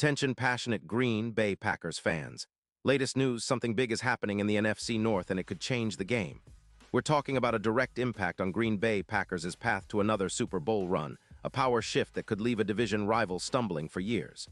Attention passionate Green Bay Packers fans. Latest news, something big is happening in the NFC North and it could change the game. We're talking about a direct impact on Green Bay Packers' path to another Super Bowl run, a power shift that could leave a division rival stumbling for years.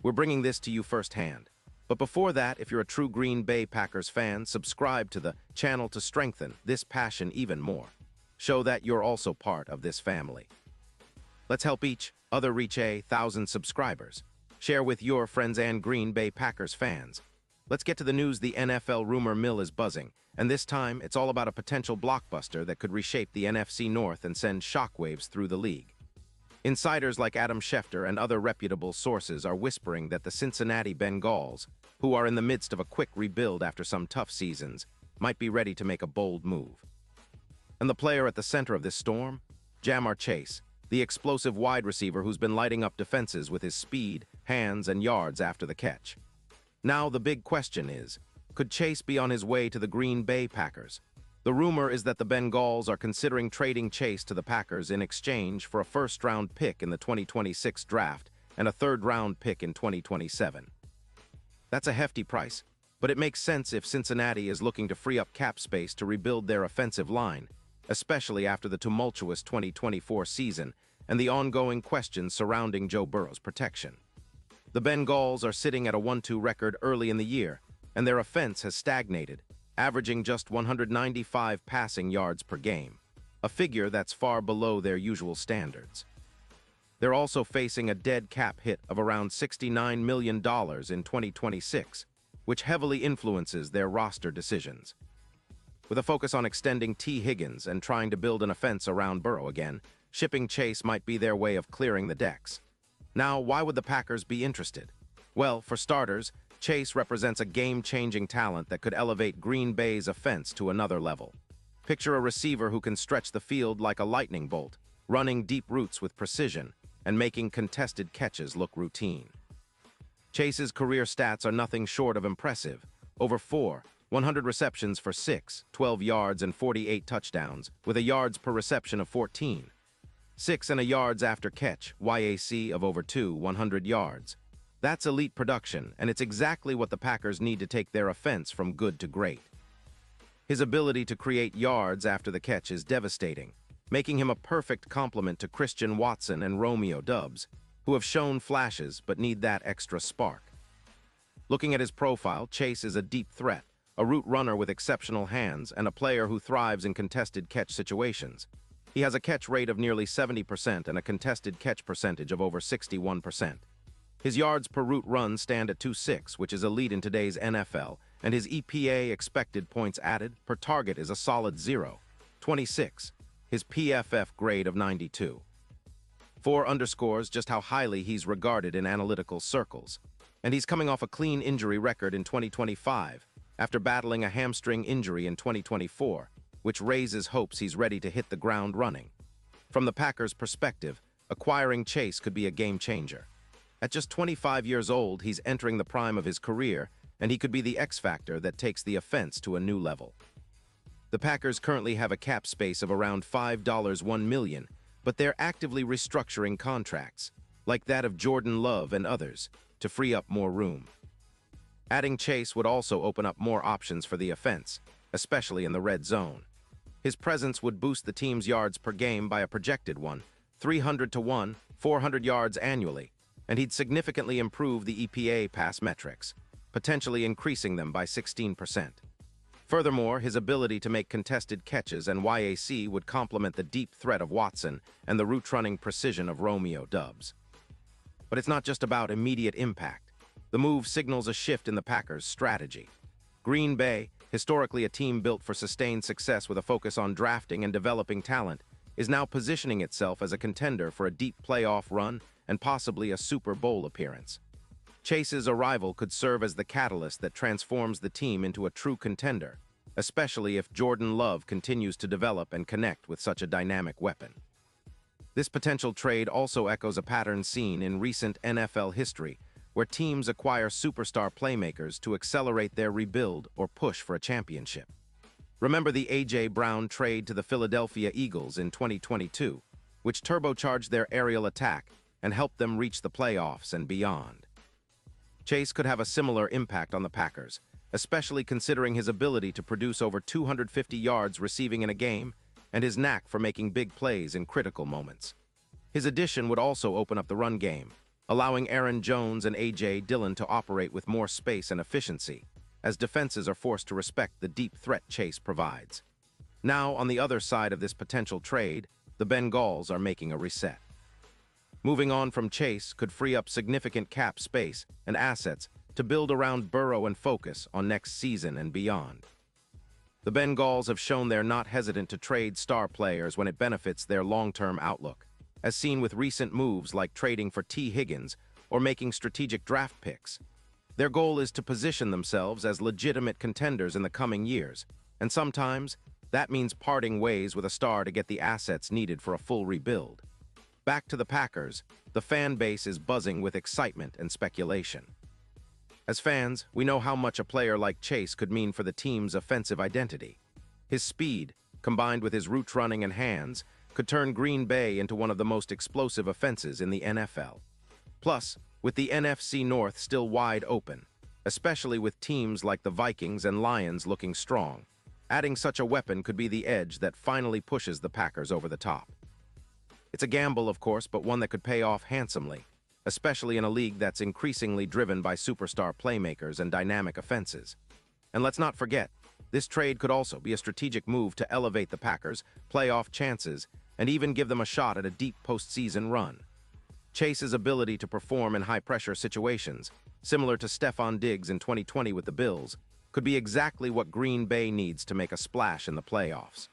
We're bringing this to you firsthand. But before that, if you're a true Green Bay Packers fan, subscribe to the channel to strengthen this passion even more. Show that you're also part of this family. Let's help each other reach 1,000 subscribers. Share with your friends and Green Bay Packers fans. Let's get to the news. The NFL rumor mill is buzzing, and this time it's all about a potential blockbuster that could reshape the NFC North and send shockwaves through the league. Insiders like Adam Schefter and other reputable sources are whispering that the Cincinnati Bengals, who are in the midst of a quick rebuild after some tough seasons, might be ready to make a bold move. And the player at the center of this storm? Ja'Marr Chase, the explosive wide receiver who's been lighting up defenses with his speed, hands, and yards after the catch. Now the big question is, could Chase be on his way to the Green Bay Packers? The rumor is that the Bengals are considering trading Chase to the Packers in exchange for a first-round pick in the 2026 draft and a third-round pick in 2027. That's a hefty price, but it makes sense if Cincinnati is looking to free up cap space to rebuild their offensive line, especially after the tumultuous 2024 season and the ongoing questions surrounding Joe Burrow's protection. The Bengals are sitting at a 1-2 record early in the year, and their offense has stagnated, averaging just 195 passing yards per game, a figure that's far below their usual standards. They're also facing a dead cap hit of around $69 million in 2026, which heavily influences their roster decisions. With a focus on extending T. Higgins and trying to build an offense around Burrow again, shipping Chase might be their way of clearing the decks. Now, why would the Packers be interested? Well, for starters, Chase represents a game-changing talent that could elevate Green Bay's offense to another level. Picture a receiver who can stretch the field like a lightning bolt, running deep routes with precision, and making contested catches look routine. Chase's career stats are nothing short of impressive. Over 100 receptions for 12 yards and 48 touchdowns, with a yards per reception of 14. 6 and a yards after catch, YAC of over 100 yards. That's elite production, and it's exactly what the Packers need to take their offense from good to great. His ability to create yards after the catch is devastating, making him a perfect complement to Christian Watson and Romeo Doubs, who have shown flashes but need that extra spark. Looking at his profile, Chase is a deep threat, a route runner with exceptional hands, and a player who thrives in contested catch situations. He has a catch rate of nearly 70% and a contested catch percentage of over 61%. His yards per route run stand at 2.6, which is elite in today's NFL, and his EPA expected points added per target is a solid 0.26, his PFF grade of 92. 4 underscores just how highly he's regarded in analytical circles. And he's coming off a clean injury record in 2025, after battling a hamstring injury in 2024, which raises hopes he's ready to hit the ground running. From the Packers' perspective, acquiring Chase could be a game-changer. At just 25 years old, he's entering the prime of his career, and he could be the X-factor that takes the offense to a new level. The Packers currently have a cap space of around $1 million, but they're actively restructuring contracts, like that of Jordan Love and others, to free up more room. Adding Chase would also open up more options for the offense, especially in the red zone. His presence would boost the team's yards per game by a projected 300-to-1, 400 yards annually, and he'd significantly improve the EPA pass metrics, potentially increasing them by 16%. Furthermore, his ability to make contested catches and YAC would complement the deep threat of Watson and the route-running precision of Romeo Doubs. But it's not just about immediate impact. The move signals a shift in the Packers' strategy. Green Bay, historically a team built for sustained success with a focus on drafting and developing talent, is now positioning itself as a contender for a deep playoff run and possibly a Super Bowl appearance. Chase's arrival could serve as the catalyst that transforms the team into a true contender, especially if Jordan Love continues to develop and connect with such a dynamic weapon. This potential trade also echoes a pattern seen in recent NFL history, where teams acquire superstar playmakers to accelerate their rebuild or push for a championship. Remember the A.J. Brown trade to the Philadelphia Eagles in 2022, which turbocharged their aerial attack and helped them reach the playoffs and beyond. Chase could have a similar impact on the Packers, especially considering his ability to produce over 250 yards receiving in a game and his knack for making big plays in critical moments. His addition would also open up the run game, allowing Aaron Jones and A.J. Dillon to operate with more space and efficiency, as defenses are forced to respect the deep threat Chase provides. Now, on the other side of this potential trade, the Bengals are making a reset. Moving on from Chase could free up significant cap space and assets to build around Burrow and focus on next season and beyond. The Bengals have shown they're not hesitant to trade star players when it benefits their long-term outlook, as seen with recent moves like trading for T. Higgins or making strategic draft picks. Their goal is to position themselves as legitimate contenders in the coming years, and sometimes that means parting ways with a star to get the assets needed for a full rebuild. Back to the Packers, the fan base is buzzing with excitement and speculation. As fans, we know how much a player like Chase could mean for the team's offensive identity. His speed, combined with his route running and hands, could turn Green Bay into one of the most explosive offenses in the NFL. Plus, with the NFC North still wide open, especially with teams like the Vikings and Lions looking strong, adding such a weapon could be the edge that finally pushes the Packers over the top. It's a gamble, of course, but one that could pay off handsomely, especially in a league that's increasingly driven by superstar playmakers and dynamic offenses. And let's not forget, this trade could also be a strategic move to elevate the Packers' playoff chances and even give them a shot at a deep postseason run. Chase's ability to perform in high-pressure situations, similar to Stephon Diggs in 2020 with the Bills, could be exactly what Green Bay needs to make a splash in the playoffs.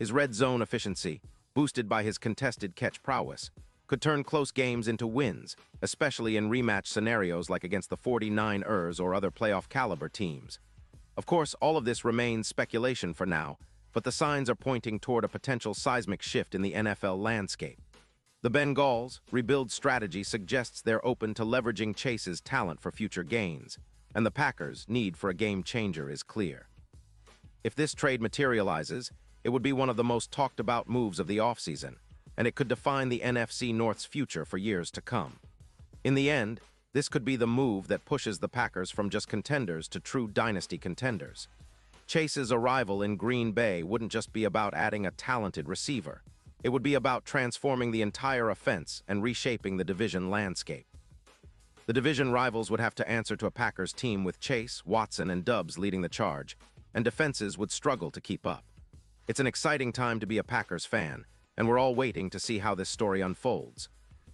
His red zone efficiency, boosted by his contested catch prowess, could turn close games into wins, especially in rematch scenarios like against the 49ers or other playoff-caliber teams. Of course, all of this remains speculation for now, but the signs are pointing toward a potential seismic shift in the NFL landscape. The Bengals' rebuild strategy suggests they're open to leveraging Chase's talent for future gains, and the Packers' need for a game-changer is clear. If this trade materializes, it would be one of the most talked-about moves of the offseason, and it could define the NFC North's future for years to come. In the end, this could be the move that pushes the Packers from just contenders to true dynasty contenders. Chase's arrival in Green Bay wouldn't just be about adding a talented receiver. It would be about transforming the entire offense and reshaping the division landscape. The division rivals would have to answer to a Packers team with Chase, Watson, and Doubs leading the charge, and defenses would struggle to keep up. It's an exciting time to be a Packers fan, and we're all waiting to see how this story unfolds.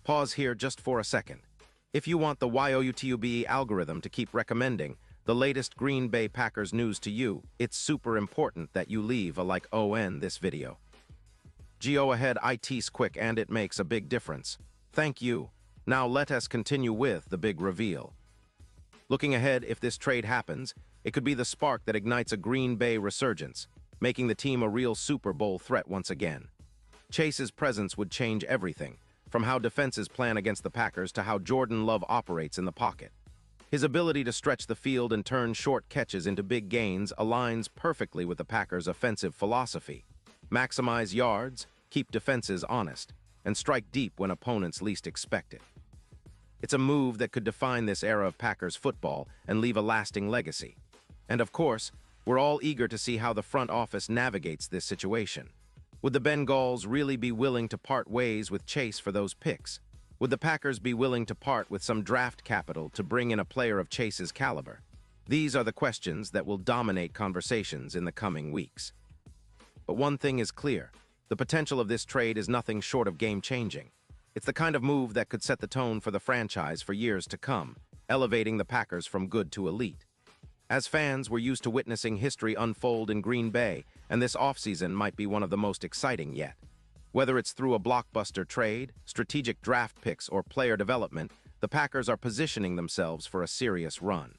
Pause here just for a second. If you want the YOUTUBE algorithm to keep recommending the latest Green Bay Packers news to you, it's super important that you leave a like on this video. Go ahead, it's quick and it makes a big difference. Thank you. Now let us continue with the big reveal. Looking ahead, if this trade happens, it could be the spark that ignites a Green Bay resurgence, making the team a real Super Bowl threat once again. Chase's presence would change everything, from how defenses plan against the Packers to how Jordan Love operates in the pocket. His ability to stretch the field and turn short catches into big gains aligns perfectly with the Packers' offensive philosophy. Maximize yards, keep defenses honest, and strike deep when opponents least expect it. It's a move that could define this era of Packers football and leave a lasting legacy. And of course, we're all eager to see how the front office navigates this situation. Would the Bengals really be willing to part ways with Chase for those picks? Would the Packers be willing to part with some draft capital to bring in a player of Chase's caliber? These are the questions that will dominate conversations in the coming weeks. But one thing is clear. The potential of this trade is nothing short of game-changing. It's the kind of move that could set the tone for the franchise for years to come, elevating the Packers from good to elite. As fans, we're used to witnessing history unfold in Green Bay, and this offseason might be one of the most exciting yet. Whether it's through a blockbuster trade, strategic draft picks, or player development, the Packers are positioning themselves for a serious run.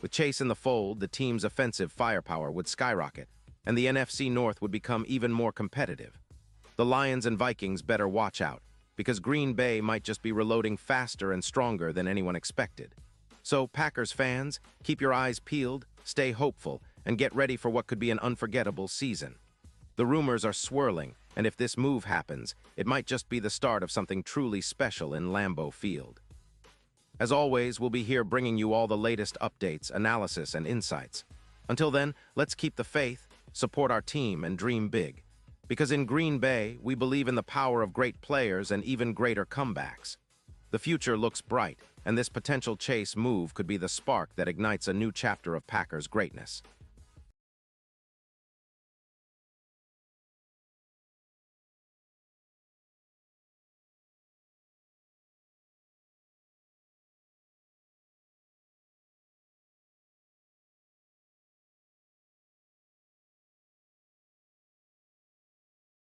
With Chase in the fold, the team's offensive firepower would skyrocket, and the NFC North would become even more competitive. The Lions and Vikings better watch out, because Green Bay might just be reloading faster and stronger than anyone expected. So, Packers fans, keep your eyes peeled, stay hopeful, and get ready for what could be an unforgettable season. The rumors are swirling, and if this move happens, it might just be the start of something truly special in Lambeau Field. As always, we'll be here bringing you all the latest updates, analysis, and insights. Until then, let's keep the faith, support our team, and dream big. Because in Green Bay, we believe in the power of great players and even greater comebacks. The future looks bright, and this potential Chase move could be the spark that ignites a new chapter of Packers greatness.